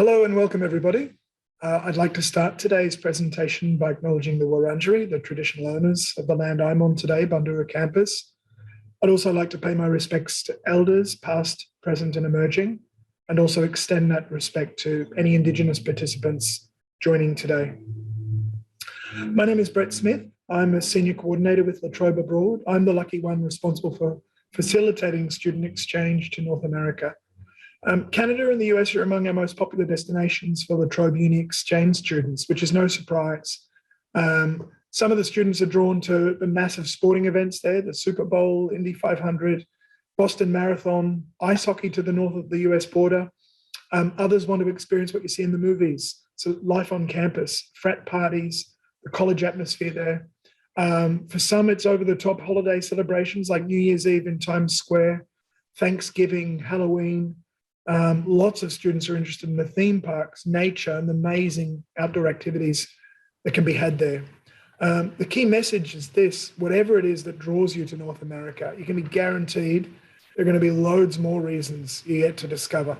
Hello and welcome everybody. I'd like to start today's presentation by acknowledging the Wurundjeri, the traditional owners of the land I'm on today, Bundoora campus. I'd also like to pay my respects to elders, past, present and emerging, and also extend that respect to any Indigenous participants joining today. My name is Brett Smith. I'm a senior coordinator with the Trobe abroad. I'm the lucky one responsible for facilitating student exchange to North America. Canada and the US are among our most popular destinations for La Trobe Uni exchange students, which is no surprise. Some of the students are drawn to the massive sporting events there, the Super Bowl, Indy 500, Boston Marathon, ice hockey to the north of the US border. Others want to experience what you see in the movies. So life on campus, frat parties, the college atmosphere there. For some, it's over-the-top holiday celebrations like New Year's Eve in Times Square, Thanksgiving, Halloween. Lots of students are interested in the theme parks, nature, and the amazing outdoor activities that can be had there. The key message is this: whatever it is that draws you to North America, you can be guaranteed there are going to be loads more reasons you yet to discover,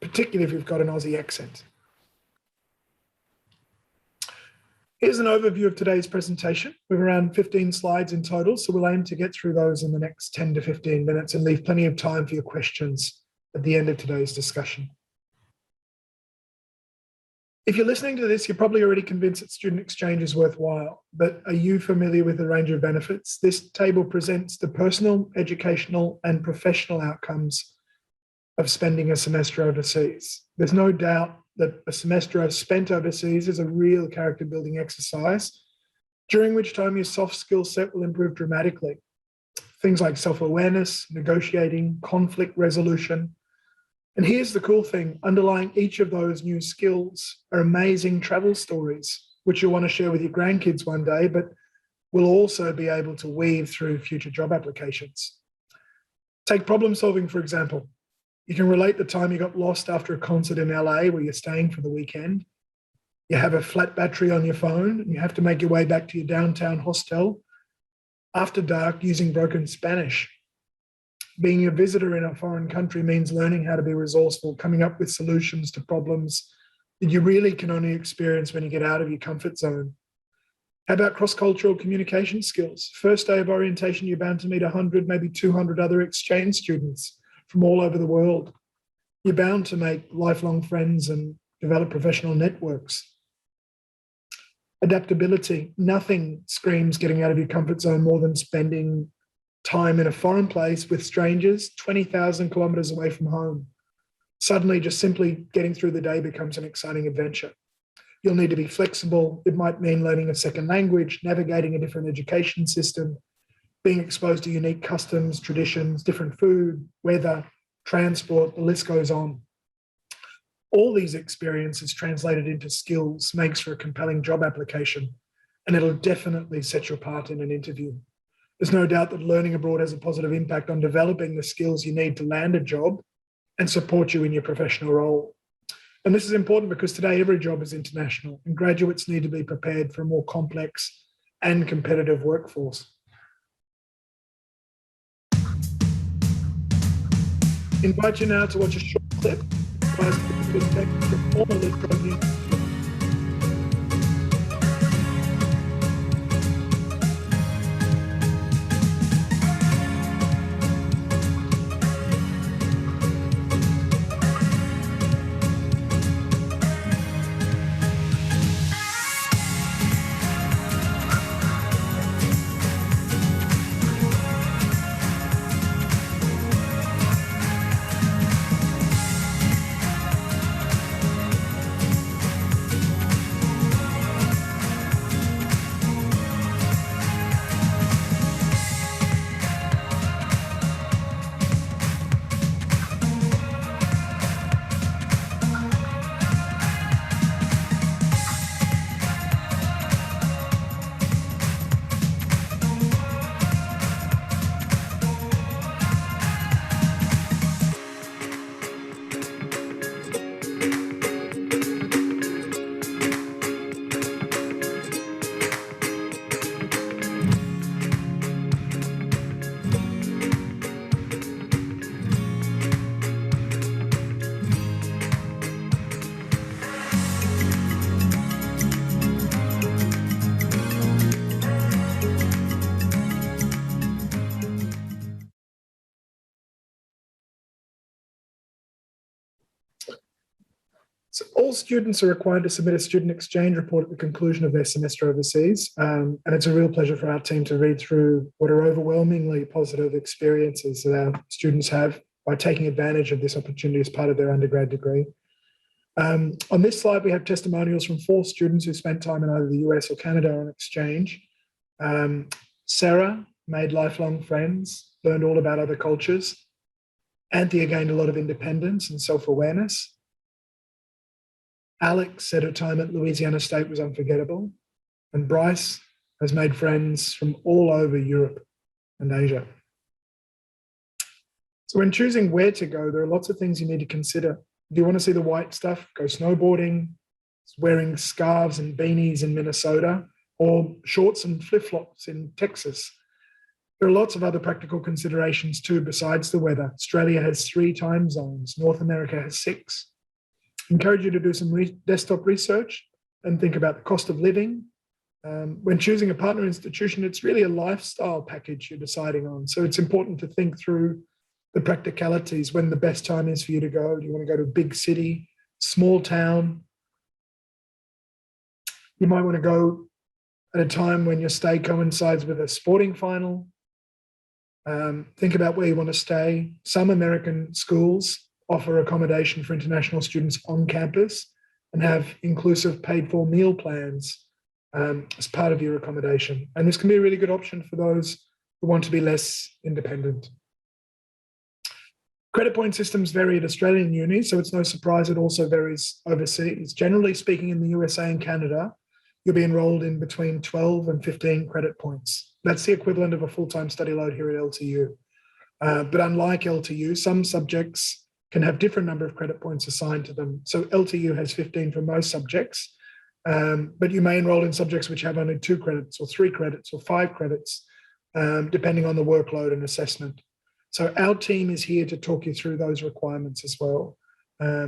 particularly if you've got an Aussie accent. Here's an overview of today's presentation. We have around 15 slides in total, so we'll aim to get through those in the next 10 to 15 minutes and leave plenty of time for your questions at the end of today's discussion. If you're listening to this, you're probably already convinced that student exchange is worthwhile, but are you familiar with the range of benefits? This table presents the personal, educational, and professional outcomes of spending a semester overseas. There's no doubt that a semester spent overseas is a real character building exercise, during which time your soft skill set will improve dramatically. Things like self-awareness, negotiating, conflict resolution. And here's the cool thing: underlying each of those new skills are amazing travel stories, which you'll want to share with your grandkids one day, but will also be able to weave through future job applications. Take problem solving, for example. You can relate the time you got lost after a concert in LA where you're staying for the weekend. You have a flat battery on your phone and you have to make your way back to your downtown hostel after dark using broken Spanish. Being a visitor in a foreign country means learning how to be resourceful, coming up with solutions to problems that you really can only experience when you get out of your comfort zone. How about cross-cultural communication skills? First day of orientation, you're bound to meet 100, maybe 200 other exchange students from all over the world. You're bound to make lifelong friends and develop professional networks. Adaptability. Nothing screams getting out of your comfort zone more than spending time in a foreign place with strangers 20,000 kilometers away from home. Suddenly, just simply getting through the day becomes an exciting adventure. You'll need to be flexible. It might mean learning a second language, navigating a different education system, being exposed to unique customs, traditions, different food, weather, transport, the list goes on. All these experiences translated into skills makes for a compelling job application, and it'll definitely set you apart in an interview. There's no doubt that learning abroad has a positive impact on developing the skills you need to land a job and support you in your professional role. And this is important because today every job is international and graduates need to be prepared for a more complex and competitive workforce. Invite you now to watch a short clip as perspective from formerly Trobe. So all students are required to submit a student exchange report at the conclusion of their semester overseas. And it's a real pleasure for our team to read through what are overwhelmingly positive experiences that our students have by taking advantage of this opportunity as part of their undergrad degree. On this slide, we have testimonials from 4 students who spent time in either the US or Canada on exchange. Sarah made lifelong friends, learned all about other cultures. Anthea gained a lot of independence and self-awareness. Alex said her time at Louisiana State was unforgettable. And Bryce has made friends from all over Europe and Asia. So when choosing where to go, there are lots of things you need to consider. Do you want to see the white stuff? Go snowboarding, wearing scarves and beanies in Minnesota, or shorts and flip-flops in Texas. There are lots of other practical considerations too besides the weather. Australia has 3 time zones. North America has 6. I encourage you to do some desktop research and think about the cost of living. When choosing a partner institution, it's really a lifestyle package you're deciding on. So it's important to think through the practicalities, when the best time is for you to go. Do you want to go to a big city, small town? You might want to go at a time when your stay coincides with a sporting final. Think about where you want to stay. Some American schools offer accommodation for international students on campus and have inclusive paid-for meal plans as part of your accommodation. And this can be a really good option for those who want to be less independent. Credit point systems vary at Australian unis, so it's no surprise it also varies overseas. Generally speaking, in the USA and Canada, you'll be enrolled in between 12 and 15 credit points. That's the equivalent of a full-time study load here at LTU. But unlike LTU, some subjects can have different number of credit points assigned to them. So LTU has 15 for most subjects, but you may enroll in subjects which have only 2 credits or 3 credits or 5 credits, depending on the workload and assessment. So our team is here to talk you through those requirements as well.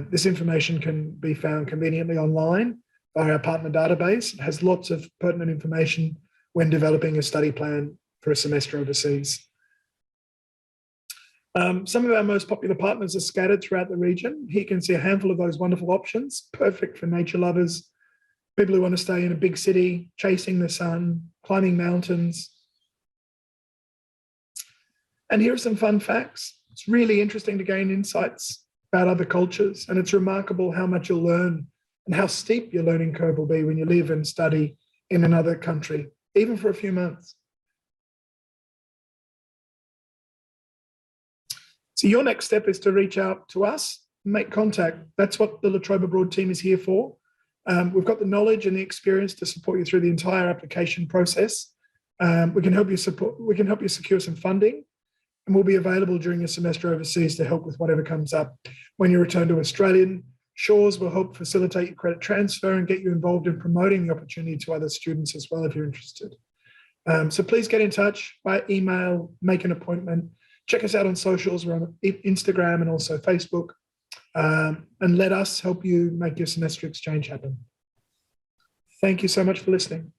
This information can be found conveniently online by our partner database. It has lots of pertinent information when developing a study plan for a semester overseas. Some of our most popular partners are scattered throughout the region. Here you can see a handful of those wonderful options, perfect for nature lovers, people who want to stay in a big city, chasing the sun, climbing mountains. And here are some fun facts. It's really interesting to gain insights about other cultures, and it's remarkable how much you'll learn and how steep your learning curve will be when you live and study in another country, even for a few months. So your next step is to reach out to us, make contact. That's what the La Trobe Abroad team is here for. We've got the knowledge and the experience to support you through the entire application process. We can help you secure some funding, and we'll be available during your semester overseas to help with whatever comes up. When you return to Australian shores, we'll help facilitate your credit transfer and get you involved in promoting the opportunity to other students as well if you're interested. So please get in touch by email, make an appointment. Check us out on socials. We're on Instagram and also Facebook. And let us help you make your semester exchange happen. Thank you so much for listening.